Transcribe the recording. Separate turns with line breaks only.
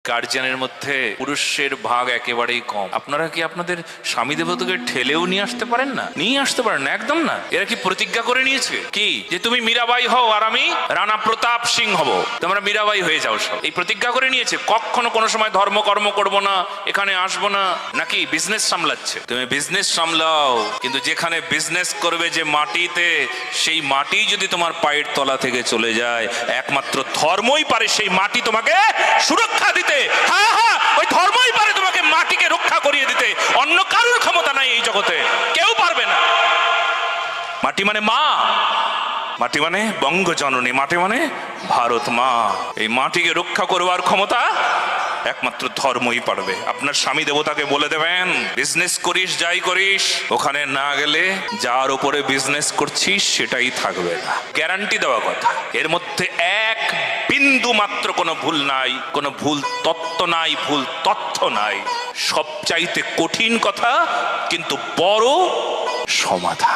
গার্জিয়ানের মধ্যে পুরুষের ভাগ একেবারেই কম। আপনারা কি আপনাদের স্বামী দেবতাকে ঠেলেও নিয়ে আসতে পারেন না? নিয়ে আসতে পারেন না, একদম না। এরা কি প্রতিজ্ঞা করে নিয়েছে কি যে তুমি মীরাবাই হও আর আমি রানা প্রতাপ সিং হব, তোমরা মীরাবাই হয়ে যাও সব? এই প্রতিজ্ঞা করে নিয়েছে কখনো কোনো সময় ধর্মকর্ম করব না, এখানে আসবো না? নাকি বিজনেস সামলাচ্ছে? তুমি বিজনেস সামলাও, কিন্তু যেখানে বিজনেস করবে যে মাটিতে, সেই মাটি যদি তোমার পায়ের তলা থেকে চলে যায়, একমাত্র ধর্মই পারে সেই মাটি তোমাকে সুরক্ষা দিতে। হ্যাঁ হ্যাঁ, ওই ধর্মই পারে তোমাকে মাটিকে রক্ষা করিয়ে দিতে। অন্য কারোর ক্ষমতা নাই এই জগতে, কেউ পারবে না। মাটি মানে মা, মাটি মানে বঙ্গজননী, মাটি মানে ভারত মা। এই মাটিকে রক্ষা করবার ক্ষমতা একমাত্র ধর্মই পারবে। আপনার স্বামী দেবতাকে বলে দেবেন, বিজনেস করিস যাই করিস, ওখানে না গেলে যার উপরে বিজনেস করছিস সেটাই থাকবে না। গ্যারান্টি দেওয়া কথা। এর মধ্যে এক বিন্দু মাত্র কোনো ভুল নাই, কোনো ভুল তত্ত্ব নাই, ভুল তথ্য নাই। সবচাইতে কঠিন কথা কিন্তু বড় সমাধান।